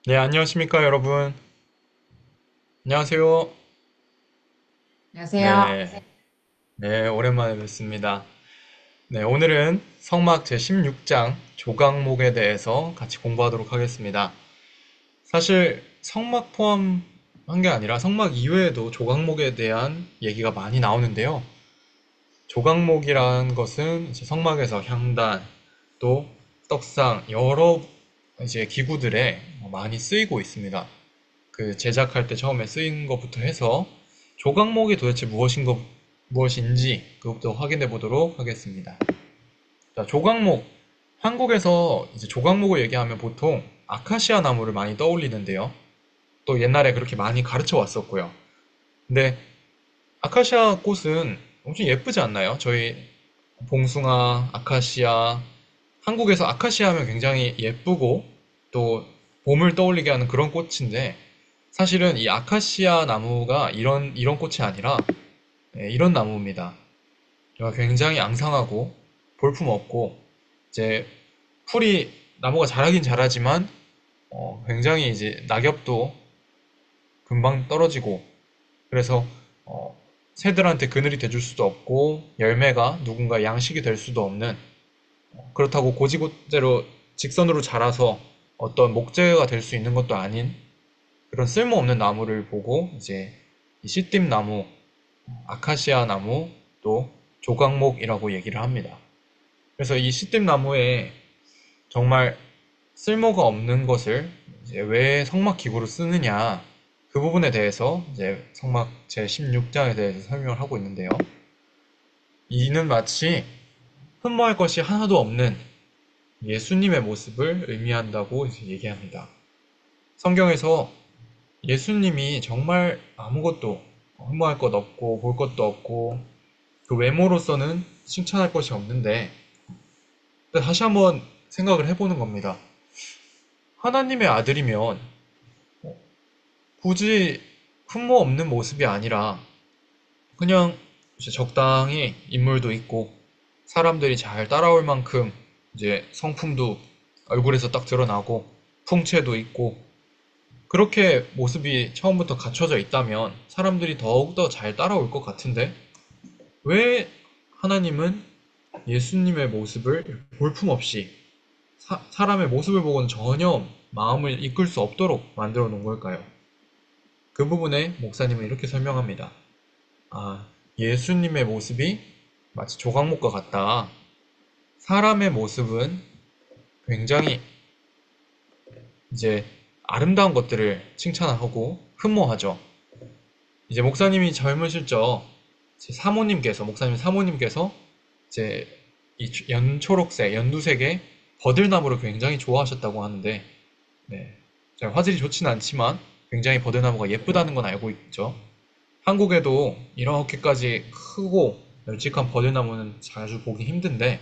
네, 안녕하십니까, 여러분. 안녕하세요. 안녕하세요. 네, 네, 오랜만에 뵙습니다. 네, 오늘은 성막 제16장 조각목에 대해서 같이 공부하도록 하겠습니다. 사실 성막 포함한 게 아니라 성막 이외에도 조각목에 대한 얘기가 많이 나오는데요. 조각목이란 것은 이제 성막에서 향단, 또 떡상, 여러 이제 기구들에 많이 쓰이고 있습니다. 그 제작할 때 처음에 쓰인 것부터 해서 조각목이 도대체 무엇인지 그것부터 확인해 보도록 하겠습니다. 자, 조각목. 한국에서 이제 조각목을 얘기하면 보통 아카시아 나무를 많이 떠올리는데요. 또 옛날에 그렇게 많이 가르쳐 왔었고요. 근데 아카시아 꽃은 엄청 예쁘지 않나요? 저희 봉숭아, 아카시아, 한국에서 아카시아 하면 굉장히 예쁘고 또 봄을 떠올리게 하는 그런 꽃인데 사실은 이 아카시아 나무가 이런 꽃이 아니라 이런 나무입니다. 굉장히 앙상하고 볼품 없고 이제 풀이 나무가 자라긴 자라지만 굉장히 이제 낙엽도 금방 떨어지고 그래서 어, 새들한테 그늘이 돼줄 수도 없고 열매가 누군가 양식이 될 수도 없는 그렇다고 고지고대로 직선으로 자라서 어떤 목재가 될 수 있는 것도 아닌 그런 쓸모없는 나무를 보고 이제 이 씨띠나무, 아카시아 나무, 또 조각목이라고 얘기를 합니다. 그래서 이 씨띠나무에 정말 쓸모가 없는 것을 이제 왜 성막 기구로 쓰느냐 그 부분에 대해서 이제 성막 제16장에 대해서 설명을 하고 있는데요. 이는 마치 흠모할 것이 하나도 없는 예수님의 모습을 의미한다고 이제 얘기합니다. 성경에서 예수님이 정말 아무것도 흠모할 것 없고 볼 것도 없고 그 외모로서는 칭찬할 것이 없는데 다시 한번 생각을 해보는 겁니다. 하나님의 아들이면 굳이 흠모 없는 모습이 아니라 그냥 이제 적당히 인물도 있고 사람들이 잘 따라올 만큼 이제 성품도 얼굴에서 딱 드러나고 풍채도 있고 그렇게 모습이 처음부터 갖춰져 있다면 사람들이 더욱더 잘 따라올 것 같은데 왜 하나님은 예수님의 모습을 볼품없이 사람의 모습을 보고는 전혀 마음을 이끌 수 없도록 만들어 놓은 걸까요? 그 부분에 목사님은 이렇게 설명합니다. 아, 예수님의 모습이 마치 조각목과 같다. 사람의 모습은 굉장히 이제 아름다운 것들을 칭찬하고 흠모하죠. 이제 목사님이 젊으실 적 목사님 사모님께서 이제 이 연초록색, 연두색의 버들나무를 굉장히 좋아하셨다고 하는데, 네. 화질이 좋지는 않지만 굉장히 버들나무가 예쁘다는 건 알고 있죠. 한국에도 이렇게까지 크고 널찍한 버들나무는 자주 보기 힘든데,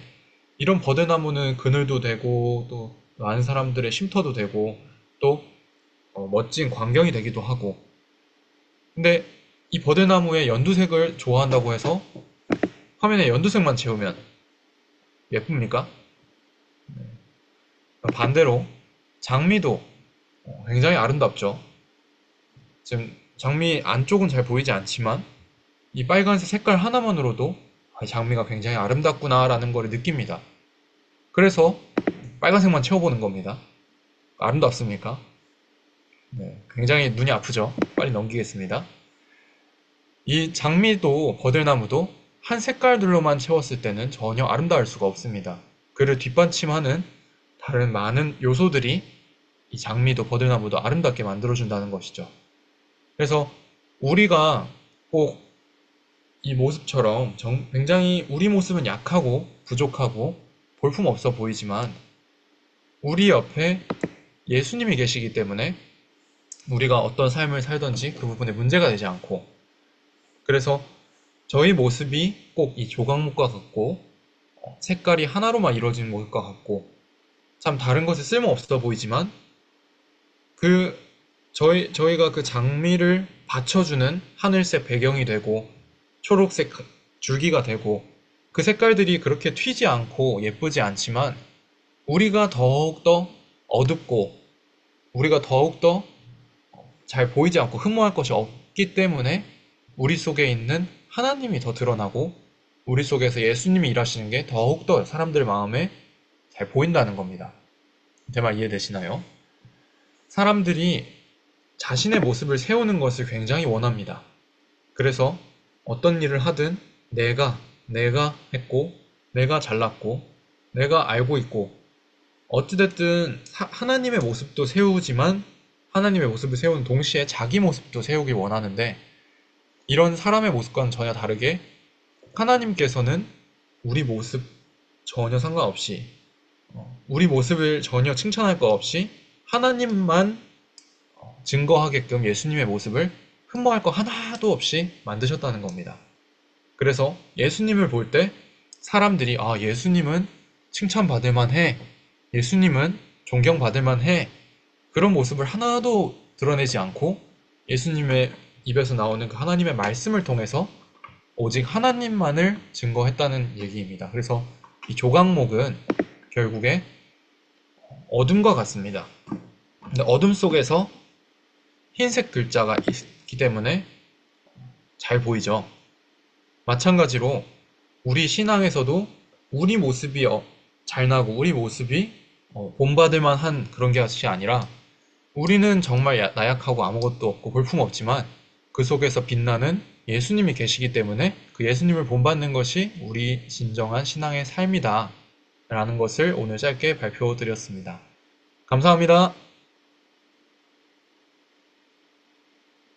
이런 버들나무는 그늘도 되고, 또 많은 사람들의 쉼터도 되고, 또 멋진 광경이 되기도 하고, 근데 이 버드나무의 연두색을 좋아한다고 해서 화면에 연두색만 채우면 예쁩니까? 반대로 장미도 굉장히 아름답죠. 지금 장미 안쪽은 잘 보이지 않지만 이 빨간색 색깔 하나만으로도 장미가 굉장히 아름답구나라는 걸 느낍니다. 그래서 빨간색만 채워보는 겁니다. 아름답습니까? 네, 굉장히 눈이 아프죠. 빨리 넘기겠습니다. 이 장미도 버들나무도 한 색깔들로만 채웠을 때는 전혀 아름다울 수가 없습니다. 그를 뒷받침하는 다른 많은 요소들이 이 장미도 버들나무도 아름답게 만들어준다는 것이죠. 그래서 우리가 꼭 이 모습처럼 굉장히 우리 모습은 약하고 부족하고 볼품없어 보이지만 우리 옆에 예수님이 계시기 때문에 우리가 어떤 삶을 살든지 그 부분에 문제가 되지 않고 그래서 저희 모습이 꼭 이 조각목과 같고 색깔이 하나로만 이루어진 것과 같고 참 다른 것에 쓸모없어 보이지만 그 저희가 그 장미를 받쳐주는 하늘색 배경이 되고 초록색 줄기가 되고 그 색깔들이 그렇게 튀지 않고 예쁘지 않지만 우리가 더욱더 어둡고 우리가 더욱더 잘 보이지 않고 흠모할 것이 없기 때문에 우리 속에 있는 하나님이 더 드러나고 우리 속에서 예수님이 일하시는 게 더욱더 사람들 마음에 잘 보인다는 겁니다. 제 말 이해되시나요? 사람들이 자신의 모습을 세우는 것을 굉장히 원합니다. 그래서 어떤 일을 하든 내가 했고, 내가 잘났고, 내가 알고 있고, 어찌됐든 하나님의 모습도 세우지만 하나님의 모습을 세우는 동시에 자기 모습도 세우길 원하는데 이런 사람의 모습과는 전혀 다르게 하나님께서는 우리 모습 전혀 상관없이 우리 모습을 전혀 칭찬할 것 없이 하나님만 증거하게끔 예수님의 모습을 흠모할 거 하나도 없이 만드셨다는 겁니다. 그래서 예수님을 볼 때 사람들이 예수님은 칭찬받을 만해, 예수님은 존경받을 만해, 그런 모습을 하나도 드러내지 않고 예수님의 입에서 나오는 그 하나님의 말씀을 통해서 오직 하나님만을 증거했다는 얘기입니다. 그래서 이 조각목은 결국에 어둠과 같습니다. 근데 어둠 속에서 흰색 글자가 있기 때문에 잘 보이죠. 마찬가지로 우리 신앙에서도 우리 모습이 잘나고 우리 모습이 본받을 만한 그런 것이 아니라 우리는 정말 나약하고 아무것도 없고 볼품없지만 그 속에서 빛나는 예수님이 계시기 때문에 그 예수님을 본받는 것이 우리 진정한 신앙의 삶이다 라는 것을 오늘 짧게 발표드렸습니다. 감사합니다.